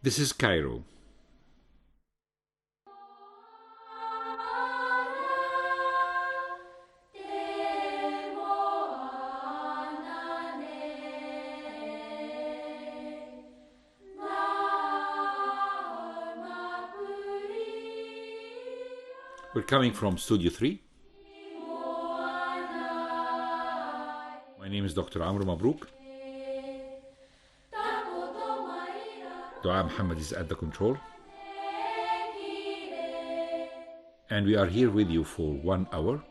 This is Cairo. We're coming from Studio 3. My name is Dr. Amr Mabrouk. Dua Muhammad is at the control. And we are here with you for 1 hour.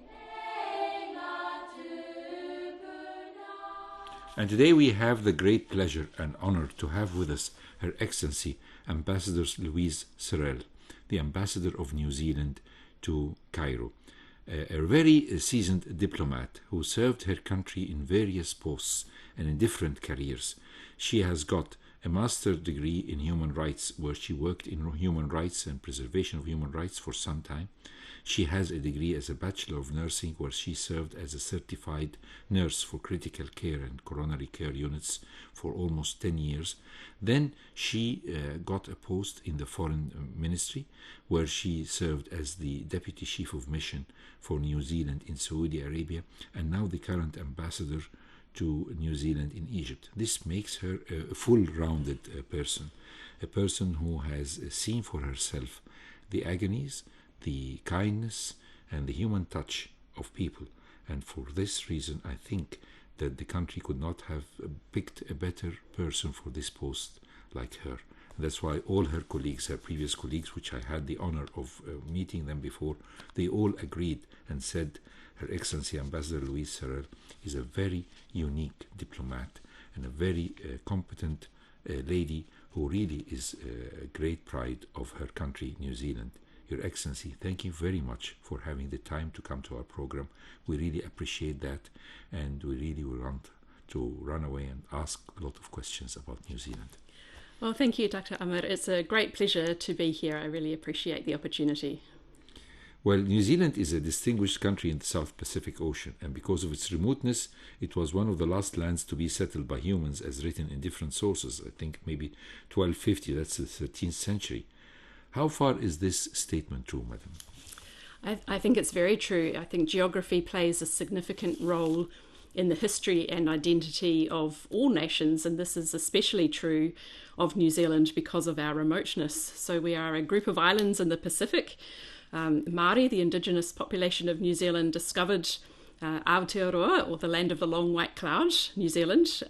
And today we have the great pleasure and honor to have with us Her Excellency Ambassador Louise Searle, the Ambassador of New Zealand to Cairo, a very seasoned diplomat who served her country in various posts and in different careers. She has got a master's degree in human rights, where she worked in human rights and preservation of human rights for some time. She has a degree as a Bachelor of Nursing, where she served as a certified nurse for critical care and coronary care units for almost 10 years. Then she got a post in the Foreign Ministry, where she served as the Deputy Chief of Mission for New Zealand in Saudi Arabia, and now the current ambassador to New Zealand in Egypt. This makes her a full-rounded person, a person who has seen for herself the agonies, the kindness, and the human touch of people. And for this reason, I think that the country could not have picked a better person for this post like her. That's why all her colleagues, her previous colleagues, which I had the honor of meeting them before, they all agreed and said Her Excellency Ambassador Louise Searle is a very unique diplomat and a very competent lady who really is a great pride of her country, New Zealand. Your Excellency, thank you very much for having the time to come to our program. We really appreciate that, and we really want to run away and ask a lot of questions about New Zealand. Well, thank you, Dr. Amr. It's a great pleasure to be here. I really appreciate the opportunity. Well, New Zealand is a distinguished country in the South Pacific Ocean, and because of its remoteness, it was one of the last lands to be settled by humans, as written in different sources. I think maybe 1250, that's the 13th century. How far is this statement true, madam? I think it's very true. I think geography plays a significant role in the history and identity of all nations, and this is especially true of New Zealand because of our remoteness. So we are a group of islands in the Pacific. Māori, the indigenous population of New Zealand, discovered Aotearoa, or the land of the long white cloud, New Zealand.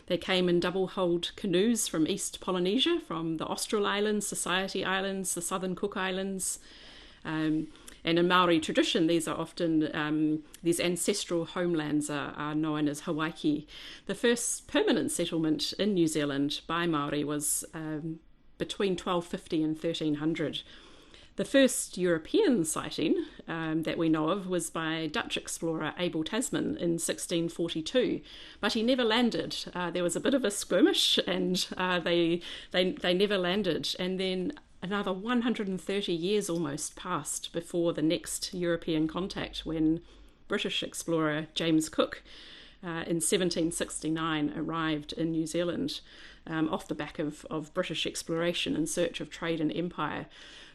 They came in double-hulled canoes from East Polynesia, from the Austral Islands, Society Islands, the Southern Cook Islands. And in Maori tradition, these are often, these ancestral homelands are known as Hawaii. The first permanent settlement in New Zealand by Maori was between 1250 and 1300. The first European sighting that we know of was by Dutch explorer Abel Tasman in 1642, but he never landed. There was a bit of a skirmish, and they never landed. And then another 130 years almost passed before the next European contact, when British explorer James Cook in 1769 arrived in New Zealand off the back of British exploration in search of trade and empire.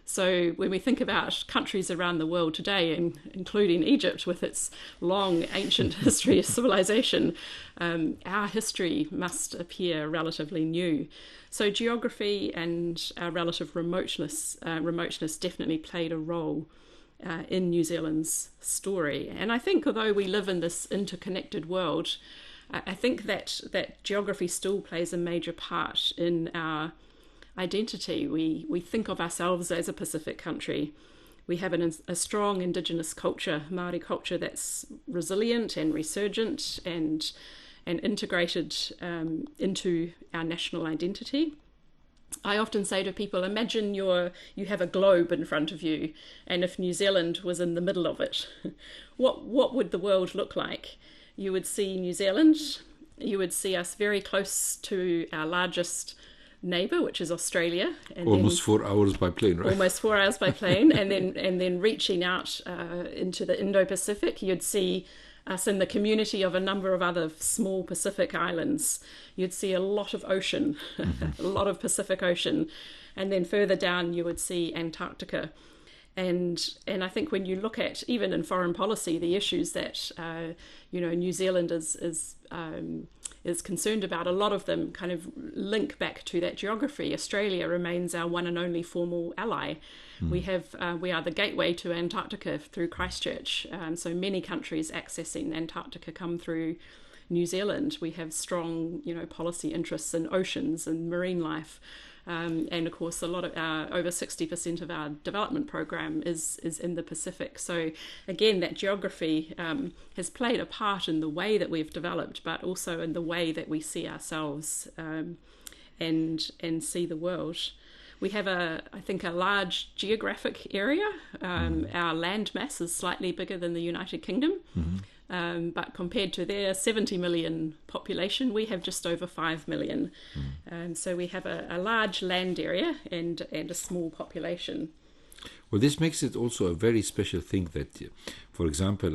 So when we think about countries around the world today, including Egypt with its long ancient history of civilization, our history must appear relatively new. So geography and our relative remoteness definitely played a role in New Zealand's story. And I think although we live in this interconnected world, I think that geography still plays a major part in our identity. We think of ourselves as a Pacific country. We have a strong indigenous culture, Māori culture, that's resilient and resurgent and integrated into our national identity. I often say to people, imagine you have a globe in front of you, and if New Zealand was in the middle of it, what would the world look like? You would see New Zealand, you would see us very close to our largest neighbour, which is Australia, and almost 4 hours by plane, right? Almost 4 hours by plane, and then reaching out into the Indo-Pacific, you'd see us in the community of a number of other small Pacific islands, you'd see a lot of ocean, a lot of Pacific Ocean. And then further down, you would see Antarctica. And I think when you look at, even in foreign policy, the issues that, New Zealand is concerned about, a lot of them kind of link back to that geography. Australia remains our one and only formal ally. We are the gateway to Antarctica through Christchurch. So many countries accessing Antarctica come through New Zealand. We have strong, policy interests in oceans and marine life. And of course, a lot of over 60% of our development program is in the Pacific. So again, that geography has played a part in the way that we've developed, but also in the way that we see ourselves and see the world. We have I think a large geographic area. Our land mass is slightly bigger than the United Kingdom. But compared to their 70 million population, we have just over 5 million. So we have a large land area and a small population. Well, this makes it also a very special thing that, for example,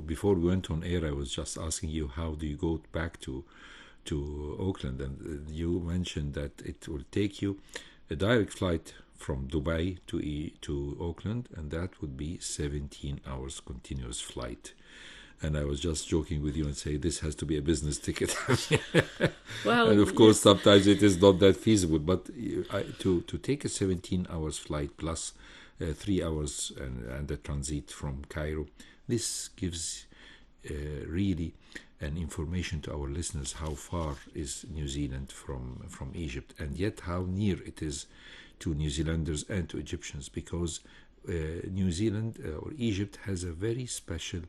before we went on air, I was just asking you, how do you go back to Auckland? And you mentioned that it will take you a direct flight from Dubai to Auckland, and that would be 17 hours continuous flight. And I was just joking with you and say this has to be a business ticket. Well, and of course, sometimes it is not that feasible. But to take a 17 hours flight plus 3 hours and the transit from Cairo, this gives really an information to our listeners how far is New Zealand from Egypt, and yet how near it is to New Zealanders and to Egyptians, because New Zealand or Egypt has a very special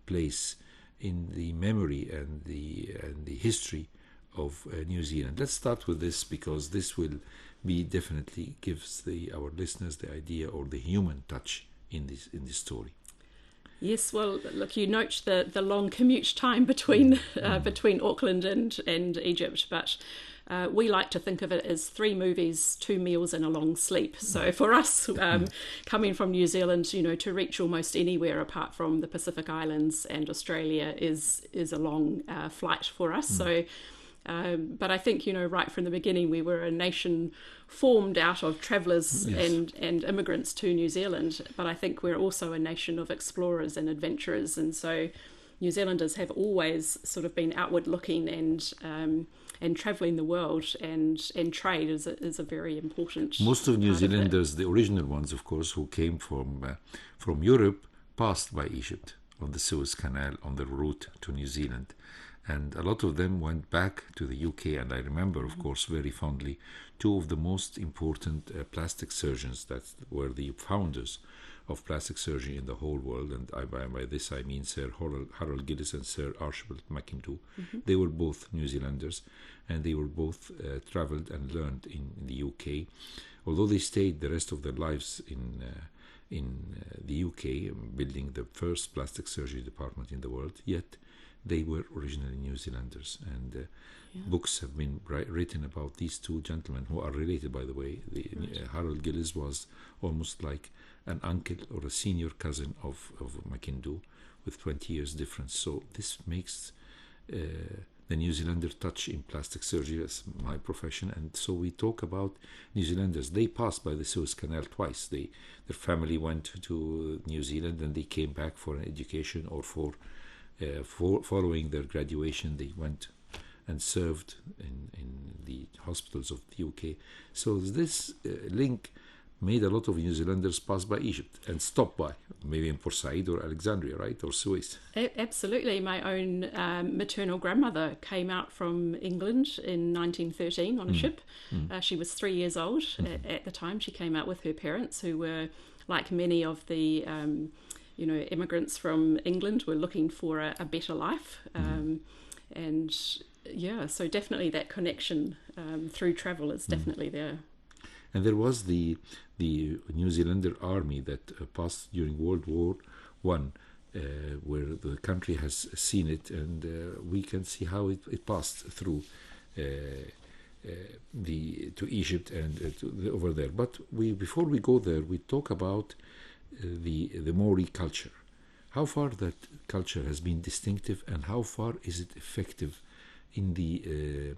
place in the memory and the history of New Zealand. Let's start with this, because this will be definitely gives our listeners the idea or the human touch in this story. Yes, well, look, you note the long commute time between Auckland and Egypt, but we like to think of it as 3 movies, 2 meals and a long sleep. So for us, coming from New Zealand, to reach almost anywhere apart from the Pacific Islands and Australia is a long flight for us. So, but I think, right from the beginning, we were a nation formed out of travellers and immigrants to New Zealand. But I think we're also a nation of explorers and adventurers. And so New Zealanders have always sort of been outward looking and travelling the world, and trade is a very important. Most of New Zealanders, the original ones, of course, who came from Europe, passed by Egypt on the Suez Canal on the route to New Zealand. And a lot of them went back to the UK. And I remember, of course, very fondly, 2 of the most important plastic surgeons that were the founders of plastic surgery in the whole world. And by this I mean Sir Harold Gillis and Sir Archibald McIndoe. They were both New Zealanders, and they were both travelled and learned in the UK. Although they stayed the rest of their lives in the UK, building the first plastic surgery department in the world, yet they were originally New Zealanders, and books have been written about these 2 gentlemen, who are related, by the way. Harold Gillis was almost like an uncle or a senior cousin of McIndoe, with 20 years difference. So this makes the New Zealander touch in plastic surgery as my profession. And so we talk about New Zealanders. They passed by the Suez Canal twice. Their family went to New Zealand, and they came back for an education, or for following their graduation, they went and served in the hospitals of the UK. So this link made a lot of New Zealanders pass by Egypt and stop by, maybe in Port Said or Alexandria, right, or Suez. Absolutely. My own maternal grandmother came out from England in 1913 on a ship. She was 3 years old at the time. She came out with her parents, who were, like many of the immigrants from England, were looking for a better life. So definitely that connection through travel is definitely there. And there was the New Zealander army that passed during World War I, where the country has seen it, and we can see how it passed through to Egypt and over there. But before we go there, we talk about the Maori culture. how far that culture has been distinctive and how far is it effective in the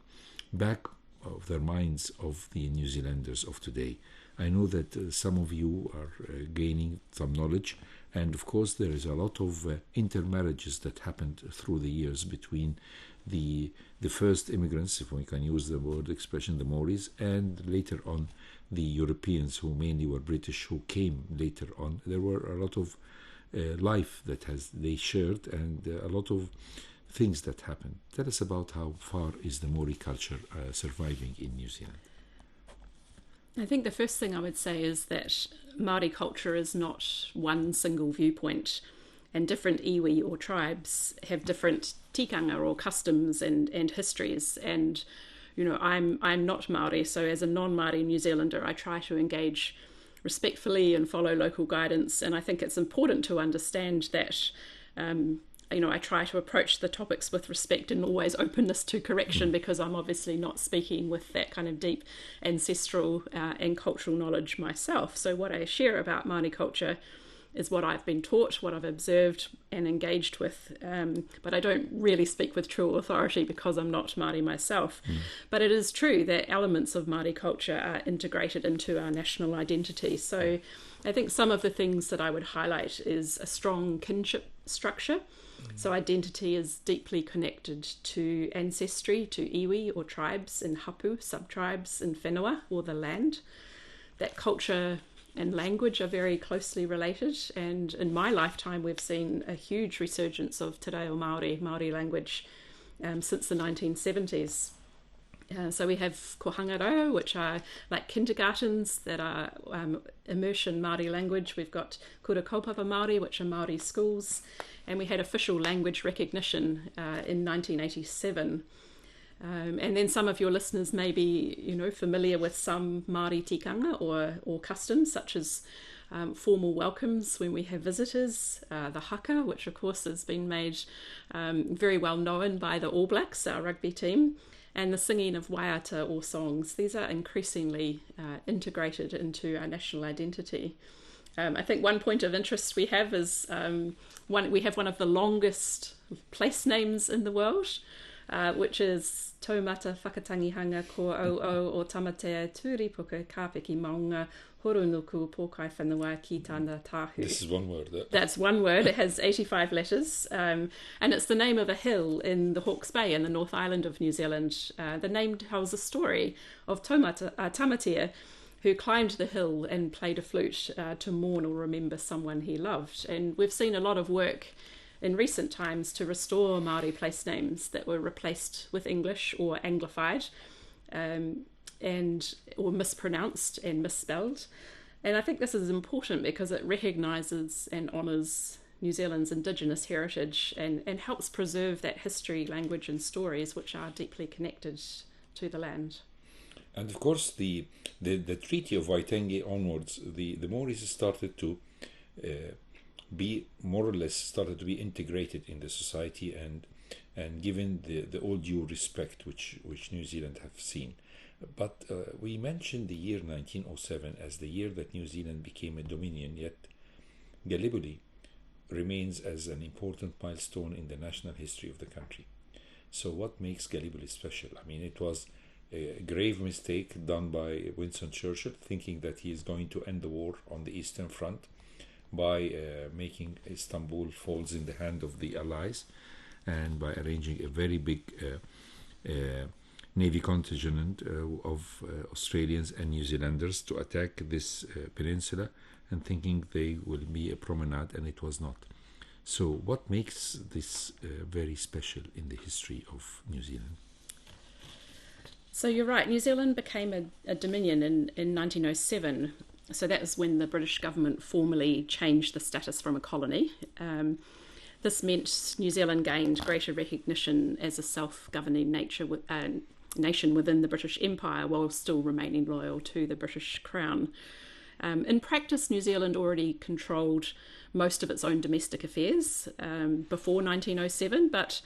back of their minds of the New Zealanders of today. I know that some of you are gaining some knowledge, and of course there is a lot of intermarriages that happened through the years between the first immigrants, if we can use the word expression, the Maoris, and later on the Europeans, who mainly were British, who came later on. There were a lot of life that they shared, and a lot of things that happened. Tell us about how far is the Maori culture surviving in New Zealand? I think the first thing I would say is that Māori culture is not one single viewpoint, and different iwi or tribes have different tikanga or customs and histories. And you know, I'm not Māori, so as a non-Māori New Zealander, I try to engage respectfully and follow local guidance. And I think it's important to understand that I try to approach the topics with respect and always openness to correction, because I'm obviously not speaking with that kind of deep ancestral and cultural knowledge myself. So what I share about Māori culture is what I've been taught, what I've observed and engaged with, but I don't really speak with true authority because I'm not Māori myself. But it is true that elements of Māori culture are integrated into our national identity. So I think some of the things that I would highlight is a strong kinship structure. So identity is deeply connected to ancestry, to iwi or tribes, and hapu, sub-tribes, and whenua, or the land. That culture and language are very closely related, and in my lifetime we've seen a huge resurgence of te reo Māori language since the 1970s. So we have ko hangarau, which are like kindergartens that are immersion Māori language. We've got kura kaupapa Māori, which are Māori schools, and we had official language recognition in 1987. And then some of your listeners may be, familiar with some Māori tikanga or customs, such as formal welcomes when we have visitors, the haka, which of course has been made very well known by the All Blacks, our rugby team, and the singing of waiata or songs. These are increasingly integrated into our national identity. I think one point of interest we have is we have one of the longest place names in the world, which is Taumata Whakatangihanga ko o Tamatea Tūripuka Kāpeki Maunga Horunuku Pōkai Whenua Ki Tāna Tāhu. This is one word. That's one word. It has 85 letters. And it's the name of a hill in the Hawke's Bay in the North Island of New Zealand. The name tells a story of Tamatea, who climbed the hill and played a flute to mourn or remember someone he loved. And we've seen a lot of work in recent times to restore Māori place names that were replaced with English or Anglified or mispronounced and misspelled. And I think this is important because it recognises and honours New Zealand's Indigenous heritage and helps preserve that history, language and stories which are deeply connected to the land. And of course the Treaty of Waitangi onwards, the Maoris started to be more or less started to be integrated in the society and given the all due respect which New Zealand have seen. But we mentioned the year 1907 as the year that New Zealand became a dominion, yet Gallipoli remains as an important milestone in the national history of the country. So what makes Gallipoli special? I mean, it was a grave mistake done by Winston Churchill, thinking that he is going to end the war on the Eastern Front by making Istanbul falls in the hand of the Allies, and by arranging a very big Navy contingent of Australians and New Zealanders to attack this peninsula, and thinking they will be a promenade, and it was not. So what makes this very special in the history of New Zealand? So you're right, New Zealand became a dominion in 1907. So that was when the British government formally changed the status from a colony. This meant New Zealand gained greater recognition as a self-governing nation within the British Empire, while still remaining loyal to the British Crown. In practice, New Zealand already controlled most of its own domestic affairs before 1907, but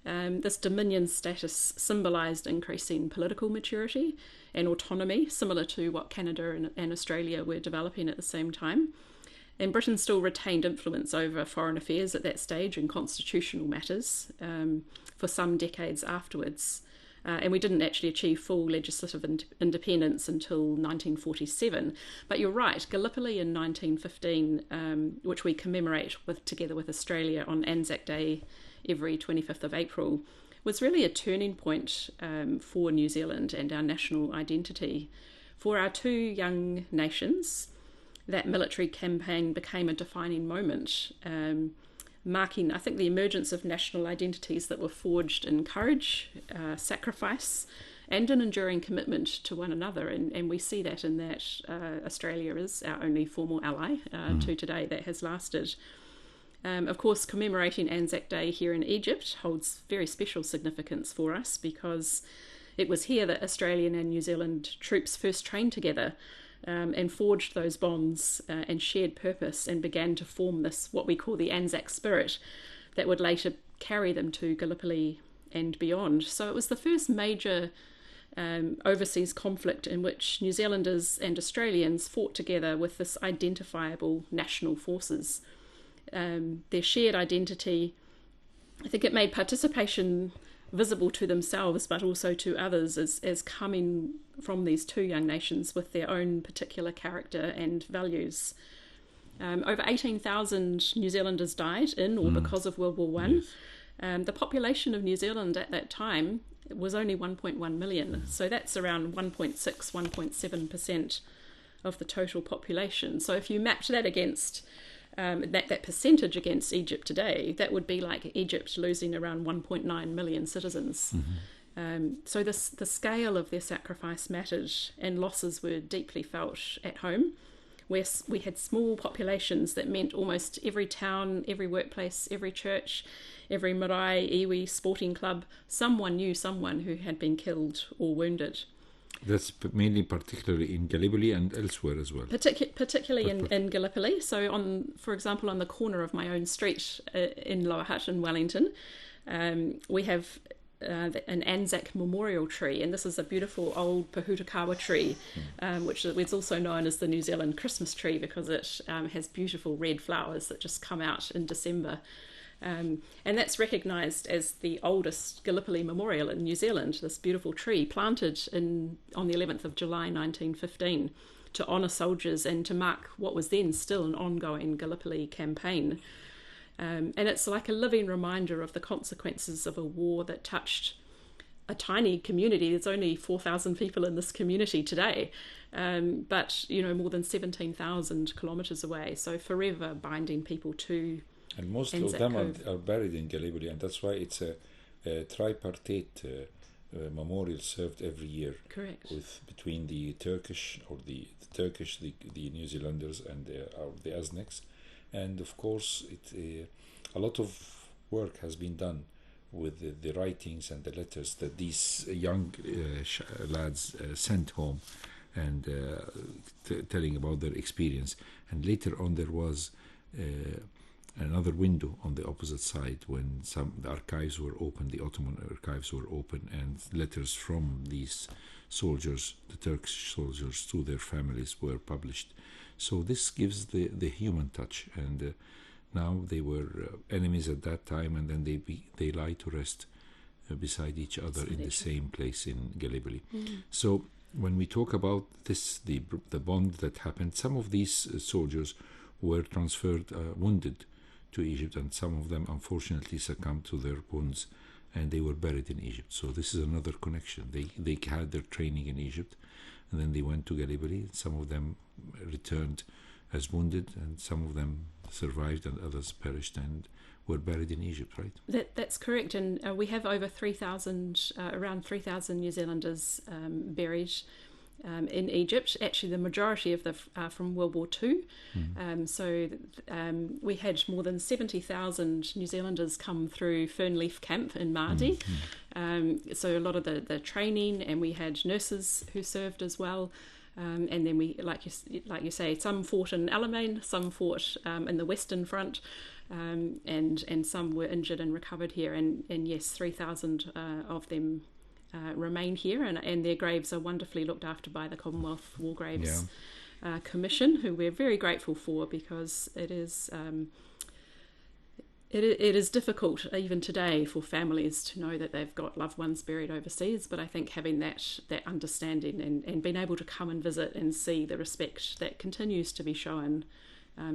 this dominion status symbolised increasing political maturity and autonomy, similar to what Canada and Australia were developing at the same time. And Britain still retained influence over foreign affairs at that stage and constitutional matters for some decades afterwards. And we didn't actually achieve full legislative independence until 1947. But you're right, Gallipoli in 1915, which we commemorate together with Australia on Anzac Day every 25th of April, was really a turning point for New Zealand and our national identity. For our two young nations, that military campaign became a defining moment, marking, I think, the emergence of national identities that were forged in courage, sacrifice, and an enduring commitment to one another. And we see that in that Australia is our only formal ally to today that has lasted. Of course, commemorating Anzac Day here in Egypt holds very special significance for us because it was here that Australian and New Zealand troops first trained together and forged those bonds and shared purpose and began to form this, what we call the Anzac spirit, that would later carry them to Gallipoli and beyond. So it was the first major overseas conflict in which New Zealanders and Australians fought together with this identifiable national forces. Their shared identity, I think it made participation visible to themselves but also to others as coming from these two young nations with their own particular character and values. Over 18,000 New Zealanders died in or because of World War One. Yes. The population of New Zealand at that time was only 1.1 million, so that's around 1.6, 1.7% of the total population. So if you mapped that against that percentage against Egypt today, that would be like Egypt losing around 1.9 million citizens. So the scale of their sacrifice mattered, and losses were deeply felt at home, where we had small populations that meant almost every town, every workplace, every church, every marae, iwi, sporting club, someone knew someone who had been killed or wounded. That's mainly particularly in Gallipoli and elsewhere as well. Particularly in Gallipoli. So, for example, on the corner of my own street in Lower Hutt in Wellington, we have an Anzac memorial tree, and this is a beautiful old Pahutakawa tree, which is also known as the New Zealand Christmas tree because it has beautiful red flowers that just come out in December. And that's recognised as the oldest Gallipoli memorial in New Zealand, this beautiful tree planted on the 11th of July 1915 to honour soldiers and to mark what was then still an ongoing Gallipoli campaign. And it's like a living reminder of the consequences of a war that touched a tiny community. There's only 4,000 people in this community today, but more than 17,000 kilometres away, so forever binding people to. And most of them are buried in Gallipoli, and that's why it's a tripartite memorial served every year. Correct. Between the Turkish, the New Zealanders, and the Aztecs, and of course, a lot of work has been done with the writings and the letters that these young lads sent home, and telling about their experience. And later on, there was another window on the opposite side when the archives were open, the Ottoman archives were open, and letters from these soldiers, the Turkish soldiers, to their families were published. So this gives the human touch, and now they were enemies at that time, and then they lie to rest beside each other in the same place in Gallipoli. So when we talk about this, the bond that happened, some of these soldiers were transferred wounded to Egypt, and some of them unfortunately succumbed to their wounds, and they were buried in Egypt. So this is another connection. They had their training in Egypt, and then they went to Gallipoli. Some of them returned as wounded, and some of them survived, and others perished and were buried in Egypt, right? That's correct, and we have over 3,000, around 3,000 New Zealanders buried in Egypt. Actually, the majority of them are from World War II. So we had more than 70,000 New Zealanders come through Fernleaf Camp in Māori. So a lot of the training, and we had nurses who served as well. And then we, like you say, some fought in Alamein, some fought in the Western Front, and some were injured and recovered here. And yes, 3,000 of them remain here, and their graves are wonderfully looked after by the Commonwealth War Graves Commission, who we're very grateful for, because it is difficult even today for families to know that they've got loved ones buried overseas. But I think having that understanding and being able to come and visit and see the respect that continues to be shown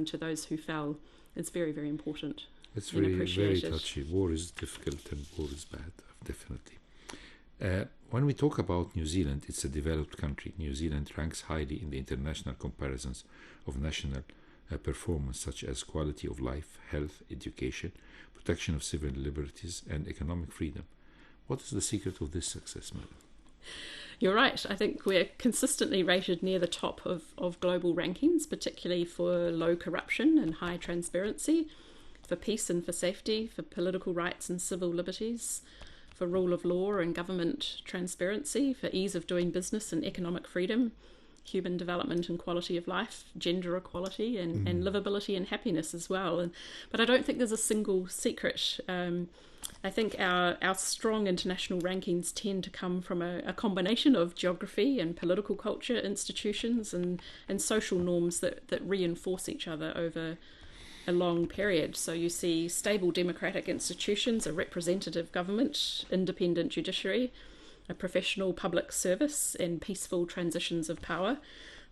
to those who fell is very, very important. It's very touchy. War is difficult and war is bad, definitely. When we talk about New Zealand, it's a developed country. New Zealand ranks highly in the international comparisons of national performance, such as quality of life, health, education, protection of civil liberties, and economic freedom. What is the secret of this success, madam? You're right. I think we're consistently rated near the top of global rankings, particularly for low corruption and high transparency, for peace and for safety, for political rights and civil liberties, for rule of law and government transparency, for ease of doing business and economic freedom, human development and quality of life, gender equality and livability and happiness as well. But I don't think there's a single secret. I think our strong international rankings tend to come from a combination of geography and political culture, institutions and social norms that reinforce each other over a long period. So you see stable democratic institutions, a representative government, independent judiciary, a professional public service, and peaceful transitions of power.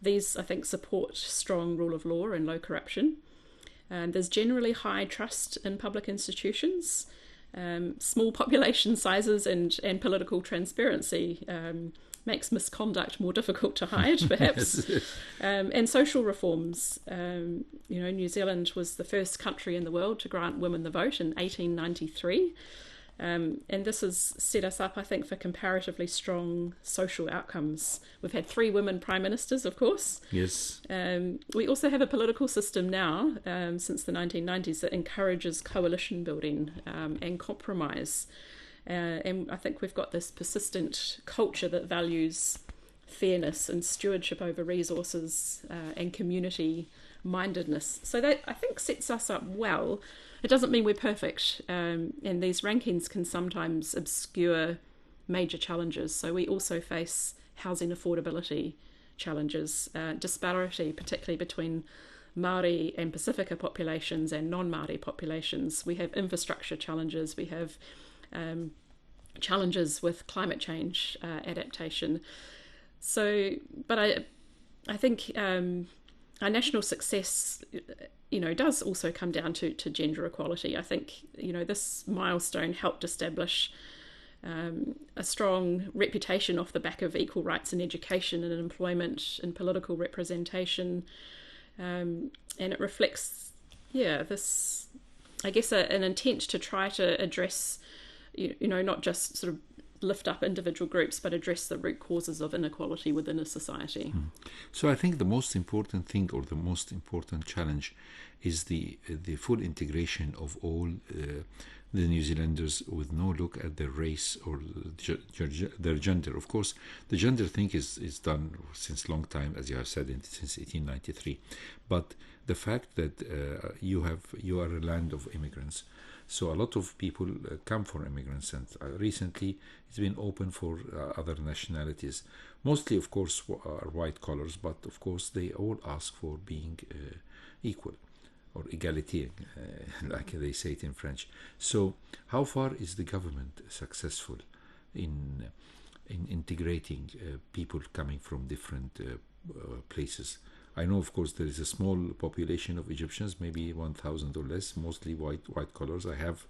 These, I think, support strong rule of law and low corruption. There's generally high trust in public institutions. Small population sizes and political transparency makes misconduct more difficult to hide, perhaps. And social reforms. New Zealand was the first country in the world to grant women the vote in 1893. And this has set us up, I think, for comparatively strong social outcomes. We've had 3 women prime ministers, of course. Yes. We also have a political system now, since the 1990s, that encourages coalition building and compromise. And I think we've got this persistent culture that values fairness and stewardship over resources and community mindedness. So that, I think, sets us up well. It doesn't mean we're perfect, and these rankings can sometimes obscure major challenges. So we also face housing affordability challenges, disparity, particularly between Māori and Pacifica populations and non-Māori populations. We have infrastructure challenges. We have challenges with climate change adaptation. So, but I think our national success, does also come down to gender equality. I think, this milestone helped establish a strong reputation off the back of equal rights in education and in employment and political representation. And it reflects, this, I guess, an intent to try to address, not just sort of lift up individual groups, but address the root causes of inequality within a society. So I think the most important thing, or the most important challenge, is the full integration of all the New Zealanders with no look at their race or their gender. Of course, the gender thing is done since long time, as you have said, since 1893. But the fact that you are a land of immigrants, so a lot of people come for immigrants, and recently it's been open for other nationalities. Mostly, of course, are white collars, but of course they all ask for being equal, or égalité, like they say it in French. So how far is the government successful in integrating people coming from different places? I know, of course, there is a small population of Egyptians, maybe 1,000 or less, mostly white collars. I have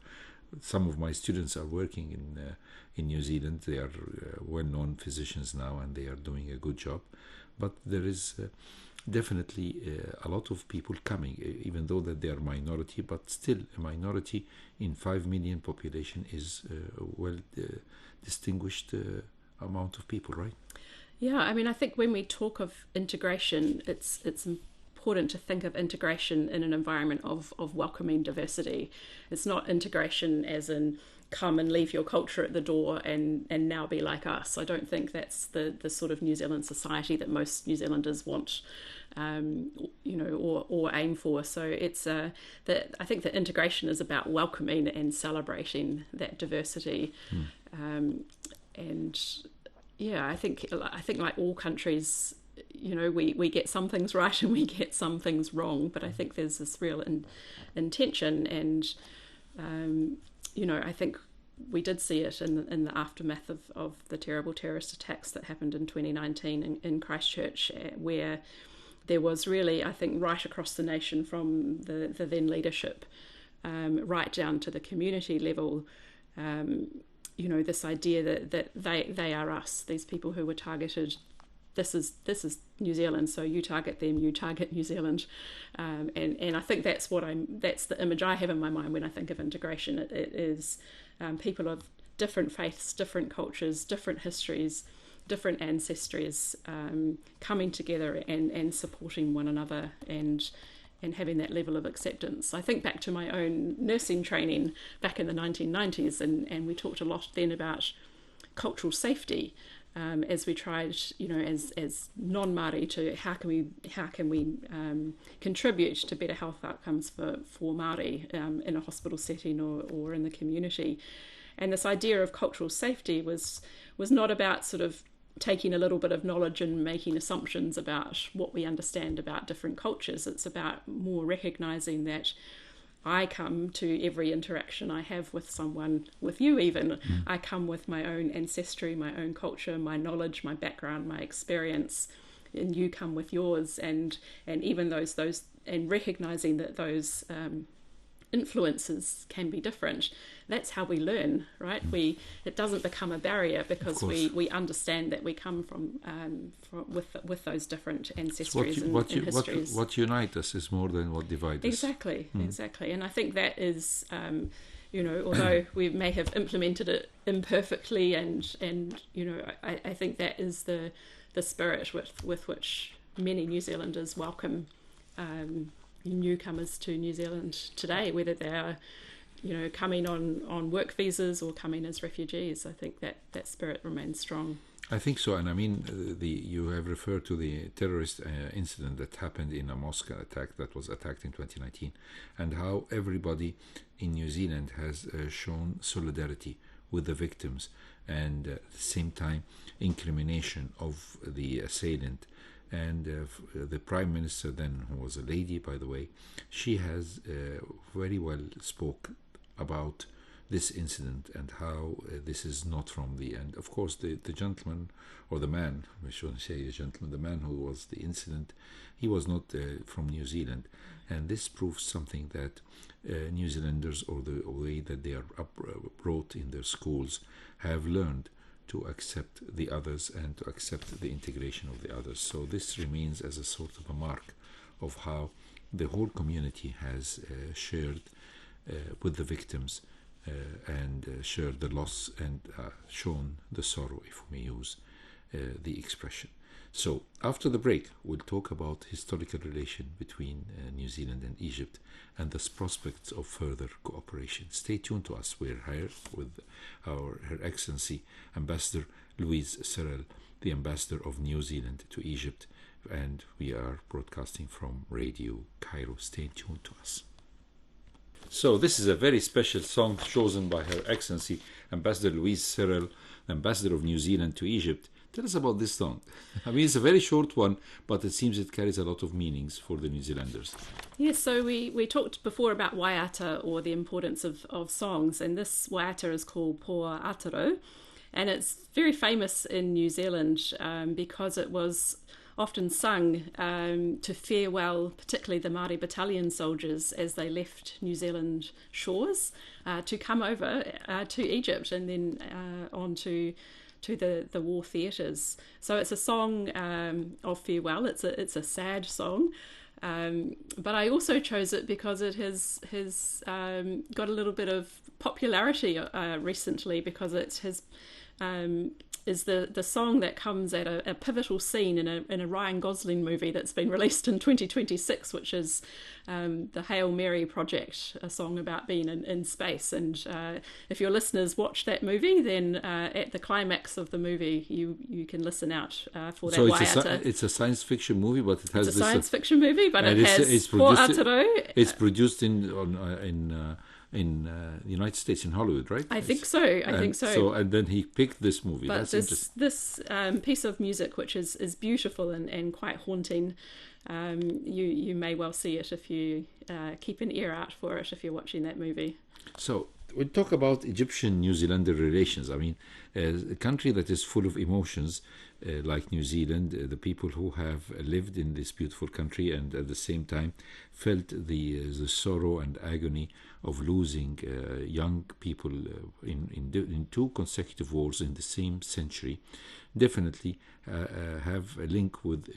some of my students are working in New Zealand. They are well-known physicians now, and they are doing a good job. But there is definitely a lot of people coming, even though that they are minority, but still a minority in 5 million population is a well distinguished amount of people, right? Yeah, I mean, I think when we talk of integration, it's important to think of integration in an environment of welcoming diversity. It's not integration as in come and leave your culture at the door and now be like us. I don't think that's the sort of New Zealand society that most New Zealanders want, or aim for. So it's I think that integration is about welcoming and celebrating that diversity, and yeah, I think like all countries, we get some things right and we get some things wrong, but I think there's this real intention, and I think we did see it in the aftermath of the terrible terrorist attacks that happened in 2019 in Christchurch, where there was really, I think, right across the nation, from the then leadership right down to the community level, this idea that they are us, these people who were targeted. This is New Zealand, so you target them, you target New Zealand, and I think that's the image I have in my mind when I think of integration. It is people of different faiths, different cultures, different histories, different ancestries, coming together and supporting one another, and having that level of acceptance. I think back to my own nursing training back in the 1990s, and we talked a lot then about cultural safety, as we tried, as non-Māori, to how can we contribute to better health outcomes for Māori in a hospital setting or in the community. And this idea of cultural safety was not about sort of taking a little bit of knowledge and making assumptions about what we understand about different cultures. It's about more recognising that I come to every interaction I have with someone, with you even, I come with my own ancestry, my own culture, my knowledge, my background, my experience, and you come with yours, and even those and recognising that those influences can be different. That's how we learn, right? It doesn't become a barrier because we understand that we come from with those different ancestries and histories. What unites us is more than what divides us. Exactly. And I think that is, although we may have implemented it imperfectly, and I think that is the spirit with which many New Zealanders welcome newcomers to New Zealand today, whether they are coming on work visas or coming as refugees. I think that spirit remains strong. I think so, and I mean, you have referred to the terrorist incident that happened in a mosque attack that was attacked in 2019, and how everybody in New Zealand has shown solidarity with the victims, and at the same time incrimination of the assailant. And the Prime Minister then, who was a lady, by the way, she has very well spoke about this incident and how this is not from the end. Of course, the gentleman, or the man, we shouldn't say the gentleman, the man who was the incident, he was not from New Zealand. And this proves something that New Zealanders, or the way that they are brought in their schools, have learned to accept the others and to accept the integration of the others. So this remains as a sort of a mark of how the whole community has shared with the victims and shared the loss and shown the sorrow, if we may use the expression. So after the break, we'll talk about historical relation between New Zealand and Egypt and the prospects of further cooperation. Stay tuned to us. We're here with Her Excellency Ambassador Louise Searle, the Ambassador of New Zealand to Egypt, and we are broadcasting from Radio Cairo. Stay tuned to us. So this is a very special song chosen by Her Excellency Ambassador Louise Searle, Ambassador of New Zealand to Egypt. Tell us about this song. I mean, it's a very short one, but it seems it carries a lot of meanings for the New Zealanders. Yes, so we talked before about waiata, or the importance of songs, and this waiata is called Poa Ataro, and it's very famous in New Zealand because it was often sung to farewell, particularly the Māori battalion soldiers as they left New Zealand shores to come over to Egypt and then on to the war theatres. So it's a song of farewell. It's a sad song, but I also chose it because it has got a little bit of popularity recently, because it has is the song that comes at a pivotal scene in a Ryan Gosling movie that's been released in 2026, which is the Hail Mary Project, a song about being in space. And if your listeners watch that movie, then at the climax of the movie, you can listen out for that. So waiata. It's a science fiction movie, but it has it's a science fiction movie, but it has it's Poa Ataro. It's produced in in the United States, in Hollywood, right? I think so. I think so. So, and then he picked this movie. But That's this piece of music, which is beautiful and quite haunting, you may well see it if you keep an ear out for it if you're watching that movie. So we talk about Egyptian-New Zealander relations. I mean, a country that is full of emotions, like New Zealand, the people who have lived in this beautiful country and at the same time felt the sorrow and agony of losing young people in two consecutive wars in the same century, definitely have a link with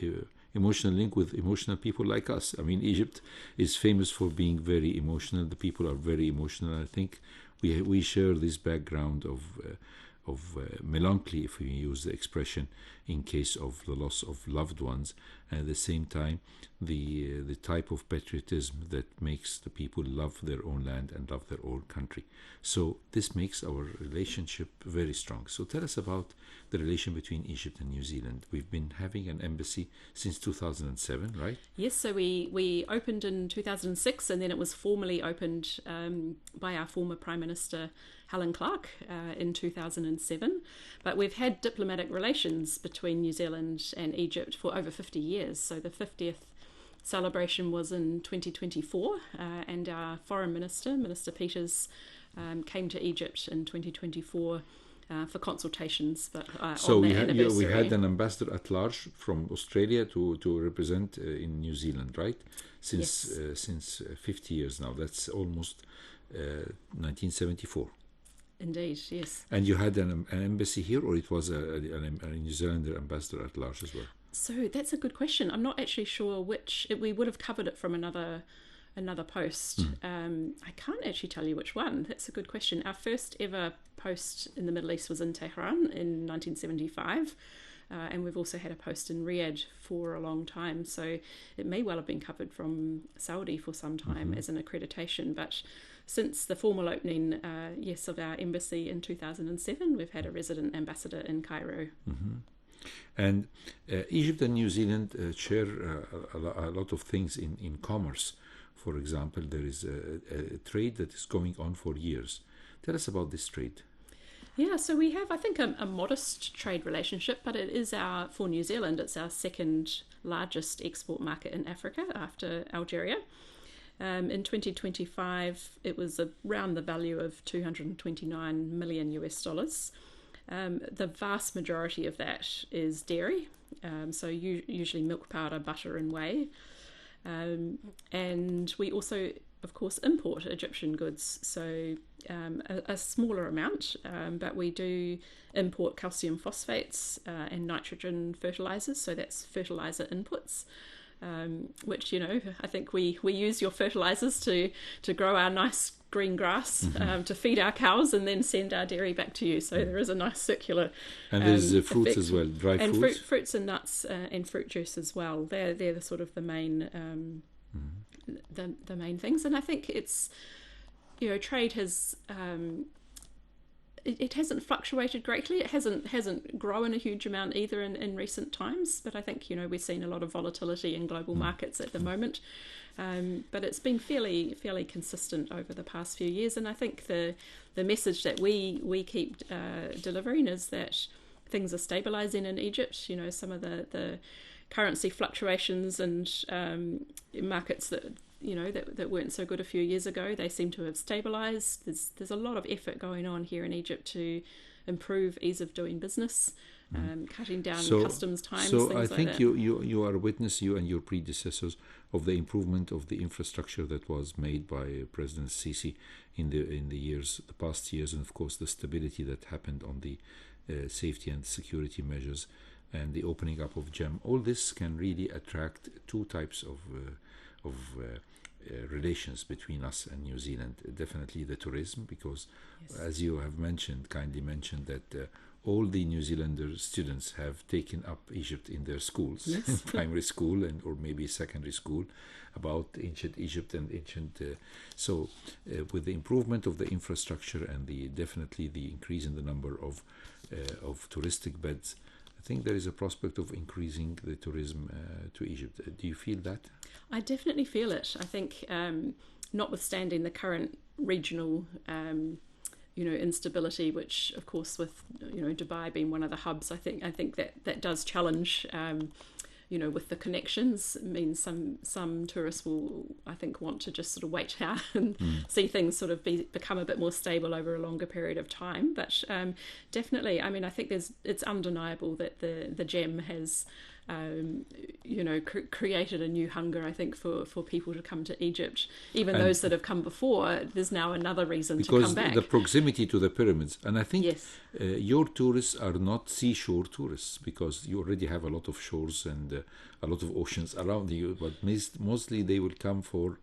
emotional link with emotional people like us. I mean, Egypt is famous for being very emotional. The people are very emotional. I think we share this background of melancholy, if we use the expression, in case of the loss of loved ones, and at the same time the type of patriotism that makes the people love their own land and love their own country. So this makes our relationship very strong. So tell us about the relation between Egypt and New Zealand. We've been having an embassy since 2007, right? Yes, so we opened in 2006, and then it was formally opened by our former Prime Minister Helen Clark in 2007. But we've had diplomatic relations between New Zealand and Egypt for over 50 years. So the 50th celebration was in 2024, and our Foreign Minister, Minister Peters, came to Egypt in 2024 for consultations. But so on we that had anniversary. we had an ambassador at large from Australia to represent in New Zealand, right? Since Yes. Since 50 years now. That's almost 1974. Indeed, yes. And you had an embassy here, or it was a New Zealander ambassador at large as well? So that's a good question. I'm not actually sure which. We would have covered it from another post. I can't actually tell you which one. That's a good question. Our first ever post in the Middle East was in Tehran in 1975. And we've also had a post in Riyadh for a long time. So it may well have been covered from Saudi for some time as an accreditation. But since the formal opening, of our embassy in 2007, we've had a resident ambassador in Cairo. And Egypt and New Zealand share a lot of things in commerce. For example, there is a trade that is going on for years. Tell us about this trade. Yeah, so we have, I think, a modest trade relationship, but it is for New Zealand, it's our second largest export market in Africa after Algeria. In 2025, it was around the value of $229 million US dollars. The vast majority of that is dairy, so usually milk powder, butter and whey. And we also, of course, import Egyptian goods, so a smaller amount, but we do import calcium phosphates and nitrogen fertilizers, so that's fertilizer inputs. Which, I think we use your fertilizers to grow our nice green grass, to feed our cows and then send our dairy back to you. So there is a nice circular And there's fruits effect. as well, dry and fruits. fruits and nuts and fruit juice as well. They're the sort of the main the main things. And I think it's, trade has it hasn't fluctuated greatly. It hasn't grown a huge amount either in recent times. But I think we're seeing a lot of volatility in global markets at the moment. But it's been fairly consistent over the past few years. And I think the message that we keep delivering is that things are stabilising in Egypt. Some of the currency fluctuations and markets that that weren't so good a few years ago, they seem to have stabilised. There's a lot of effort going on here in Egypt to improve ease of doing business, cutting down customs times. So things I like think that. you are a witness, you and your predecessors, of the improvement of the infrastructure that was made by President Sisi in the past years, and of course the stability that happened on the safety and security measures and the opening up of GEM. All this can really attract two types of relations between us and New Zealand. Definitely the tourism, because as you have kindly mentioned that all the New Zealander students have taken up Egypt in their schools, in primary school or maybe secondary school, about ancient Egypt and ancient. With the improvement of the infrastructure and definitely the increase in the number of touristic beds, I think there is a prospect of increasing the tourism to Egypt. Do you feel that? I definitely feel it. I think notwithstanding the current regional instability, which of course with Dubai being one of the hubs, I think that does challenge with the connections. It means some tourists will, I think, want to just sort of wait out and see things sort of become a bit more stable over a longer period of time. But definitely, I mean, I think it's undeniable that the gem has created a new hunger, I think, for people to come to Egypt. Even those that have come before, there's now another reason to come back. Because the proximity to the pyramids. And I think yes. Your tourists are not seashore tourists, because you already have a lot of shores and a lot of oceans around you, but mostly they will come for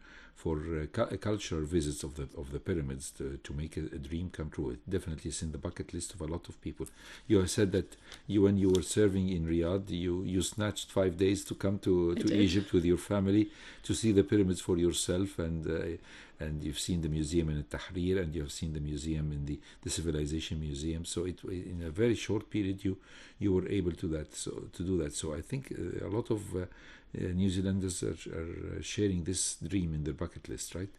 cultural visits of the pyramids to make a dream come true. It definitely is in the bucket list of a lot of people. You have said that when you were serving in Riyadh, you snatched 5 days to come to Egypt with your family to see the pyramids for yourself, and you've seen the museum in Tahrir, and you have seen the museum in the Civilization Museum. So in a very short period you were able to do that. So I think a lot of New Zealanders are sharing this dream in their bucket list, right?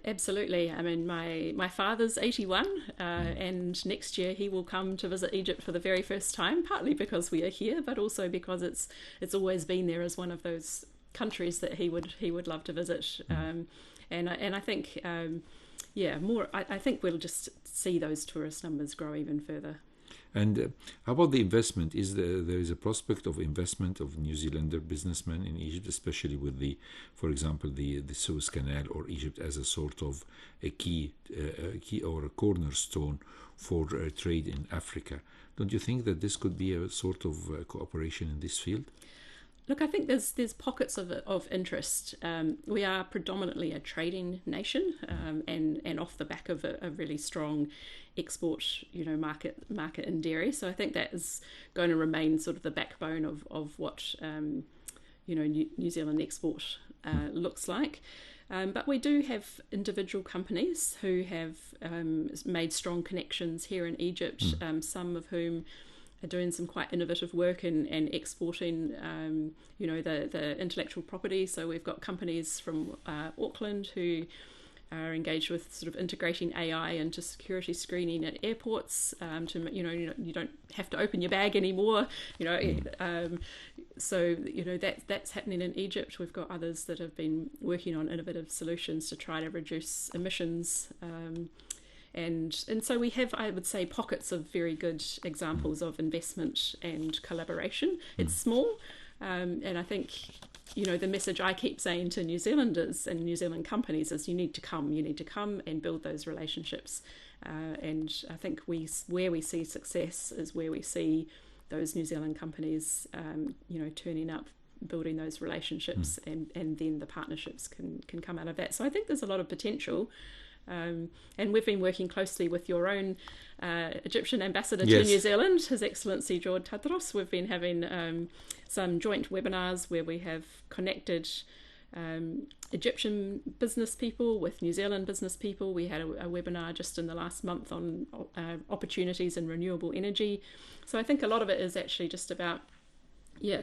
Absolutely. I mean, my father's 81, and next year he will come to visit Egypt for the very first time, partly because we are here, but also because it's always been there as one of those countries that he would love to visit. And I think, I think we'll just see those tourist numbers grow even further. And how about the investment? There is a prospect of investment of New Zealander businessmen in Egypt, especially with for example, the Suez Canal, or Egypt as a sort of a key or a cornerstone for trade in Africa. Don't you think that this could be a sort of cooperation in this field? Look, I think there's pockets of interest. We are predominantly a trading nation, and off the back of a really strong export, market in dairy. So I think that is going to remain sort of the backbone of what New Zealand export looks like. But we do have individual companies who have made strong connections here in Egypt. Some of whom are doing some quite innovative work and exporting, the intellectual property. So we've got companies from Auckland who are engaged with sort of integrating AI into security screening at airports. You don't have to open your bag anymore. So that's happening in Egypt. We've got others that have been working on innovative solutions to try to reduce emissions. And so we have, I would say, pockets of very good examples of investment and collaboration. It's small, and I think, the message I keep saying to New Zealanders and New Zealand companies is you need to come and build those relationships. And I think where we see success is where we see those New Zealand companies, turning up, building those relationships, and then the partnerships can come out of that. So I think there's a lot of potential. And we've been working closely with your own Egyptian ambassador to New Zealand, His Excellency George Tadros. We've been having some joint webinars where we have connected Egyptian business people with New Zealand business people. We had a webinar just in the last month on opportunities in renewable energy. So I think a lot of it is actually just about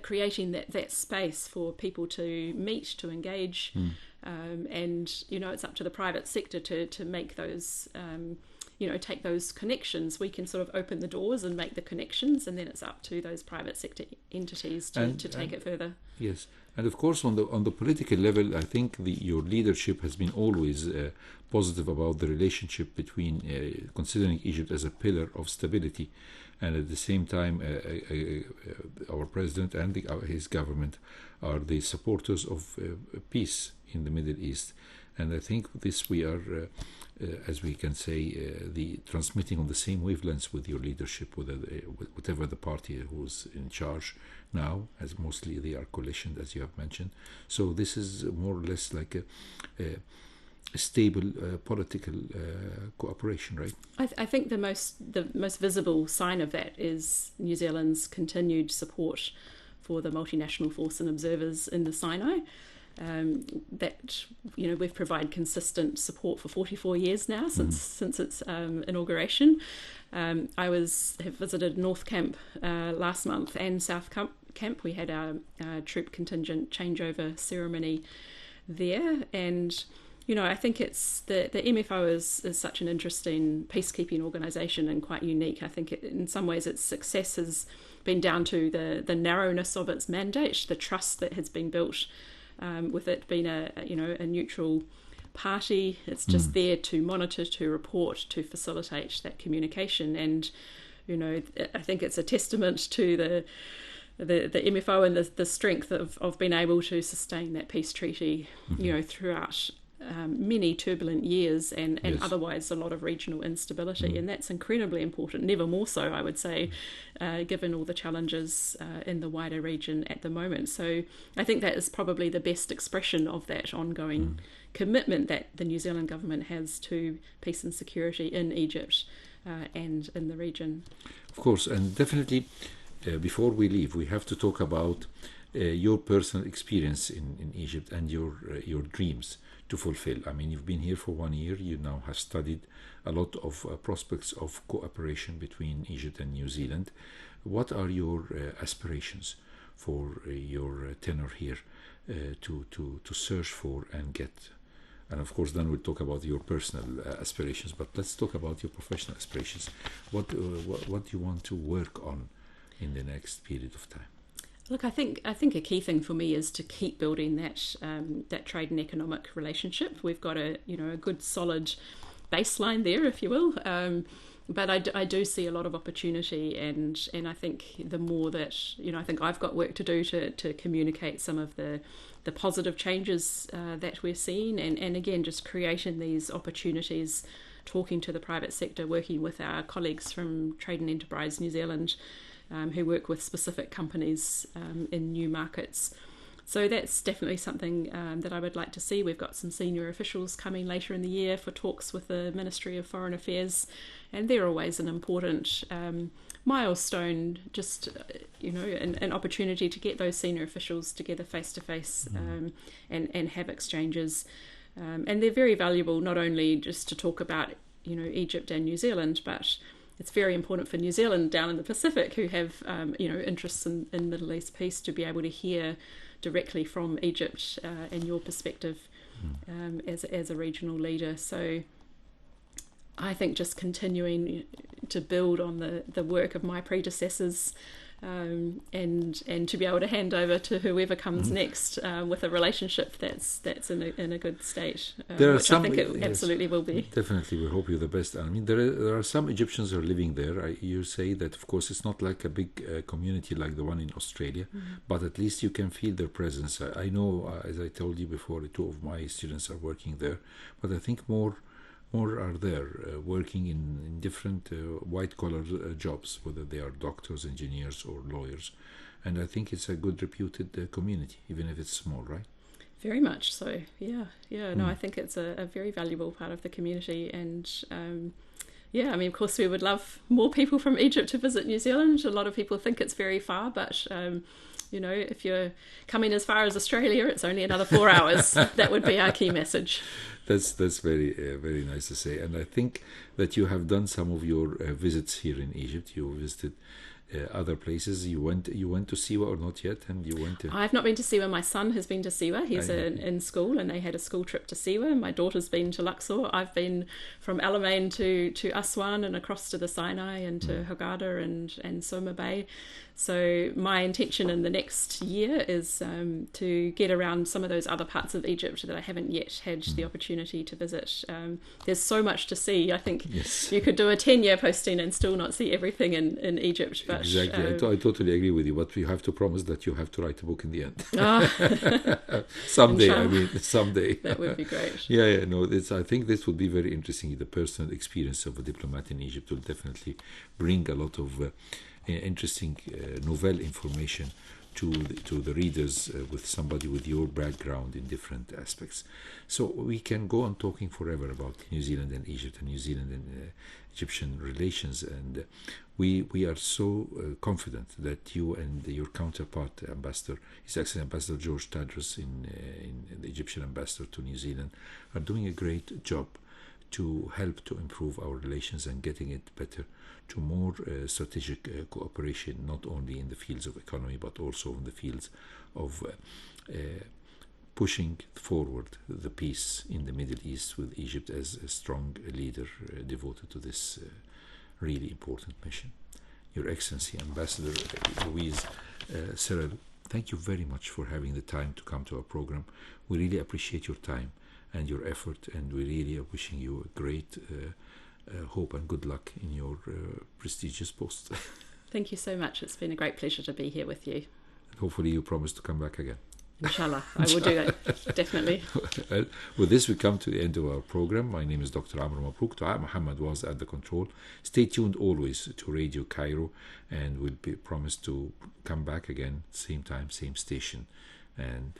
creating that space for people to meet, to engage, and it's up to the private sector to make those take those connections. We can sort of open the doors and make the connections, and then it's up to those private sector entities to take it further. Yes, and of course on the political level, I think your leadership has been always positive about the relationship between considering Egypt as a pillar of stability, and at the same time our president and his government are the supporters of peace in the Middle East. And I think this we are, as we can say, the transmitting on the same wavelengths with your leadership, whatever the party who's in charge now, as mostly they are coalitioned, as you have mentioned. So this is more or less like a stable political cooperation, right? I think the most visible sign of that is New Zealand's continued support for the multinational force and observers in the Sinai. That we've provided consistent support for 44 years now since its inauguration. I have visited North Camp last month and South Camp. We had our troop contingent changeover ceremony there, and I think it's the MFO is such an interesting peacekeeping organisation and quite unique. I think in some ways its success has been down to the narrowness of its mandate, the trust that has been built with it being a neutral party. It's just there to monitor, to report, to facilitate that communication. And I think it's a testament to the MFO and the strength of being able to sustain that peace treaty, throughout many turbulent years and Yes. otherwise a lot of regional instability. And that's incredibly important, never more so, I would say, given all the challenges in the wider region at the moment. So I think that is probably the best expression of that ongoing commitment that the New Zealand government has to peace and security in Egypt and in the region. Of course, and definitely before we leave, we have to talk about your personal experience in Egypt and your dreams to fulfill. I mean, you've been here for 1 year. You now have studied a lot of prospects of cooperation between Egypt and New Zealand. What are your aspirations for your tenure here to search for and get? And of course, then we'll talk about your personal aspirations. But let's talk about your professional aspirations. What do you want to work on in the next period of time? Look, I think a key thing for me is to keep building that trade and economic relationship. We've got a good solid baseline there, if you will. But I do see a lot of opportunity, and I think the more that I think I've got work to do to communicate some of the positive changes that we're seeing, and again just creating these opportunities, talking to the private sector, working with our colleagues from Trade and Enterprise New Zealand, who work with specific companies in new markets. So that's definitely something that I would like to see. We've got some senior officials coming later in the year for talks with the Ministry of Foreign Affairs, and they're always an important milestone, just an opportunity to get those senior officials together face to face and have exchanges. And they're very valuable, not only just to talk about Egypt and New Zealand, but it's very important for New Zealand down in the Pacific, who have interests in Middle East peace, to be able to hear directly from Egypt and your perspective as a regional leader. So I think just continuing to build on the work of my predecessors and to be able to hand over to whoever comes next with a relationship that's in a good state, which I think it absolutely will be. Definitely, we hope you're the best. I mean, there are some Egyptians who are living there. You say that, of course, it's not like a big community like the one in Australia, but at least you can feel their presence. I know, as I told you before, 2 of my students are working there, but I think more are there working in different white-collar jobs, whether they are doctors, engineers, or lawyers. And I think it's a good reputed community, even if it's small, right? Very much so, yeah. No, I think it's a very valuable part of the community. And I mean, of course, we would love more people from Egypt to visit New Zealand. A lot of people think it's very far, but if you're coming as far as Australia, it's only another 4 hours. That would be our key message. That's very very nice to say. And I think that you have done some of your visits here in Egypt. You visited other places. You went to Siwa or not yet? And you went to... I've not been to Siwa. My son has been to Siwa. He's in school, and they had a school trip to Siwa. My daughter's been to Luxor. I've been from Alamein to Aswan and across to the Sinai and to Hurghada and Soma Bay. So my intention in the next year is to get around some of those other parts of Egypt that I haven't yet had the opportunity to visit. There's so much to see. I think you could do a 10-year posting and still not see everything in Egypt. But, exactly. I totally agree with you. But you have to promise that you have to write a book in the end. Someday, I mean, someday. That would be great. Yeah. No, I think this would be very interesting. The personal experience of a diplomat in Egypt will definitely bring a lot of interesting novel information to the readers with somebody with your background in different aspects. So we can go on talking forever about New Zealand and Egypt and New Zealand and Egyptian relations, and we are so confident that you and your counterpart, Ambassador, His Excellency Ambassador George Tadros, in the Egyptian ambassador to New Zealand, are doing a great job to help to improve our relations and getting it better to more strategic cooperation, not only in the fields of economy, but also in the fields of pushing forward the peace in the Middle East, with Egypt as a strong leader devoted to this really important mission. Your Excellency, Ambassador Louise, Searle, thank you very much for having the time to come to our program. We really appreciate your time and your effort, and we really are wishing you a great hope and good luck in your prestigious post. Thank you so much. It's been a great pleasure to be here with you. Hopefully you promise to come back again. Inshallah, I will do that, definitely. Well, with this, we come to the end of our program. My name is Dr. Amr Mabrouk. Dua Muhammad was at the control. Stay tuned always to Radio Cairo, and we'll be promised to come back again, same time, same station. And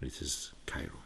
this is Cairo.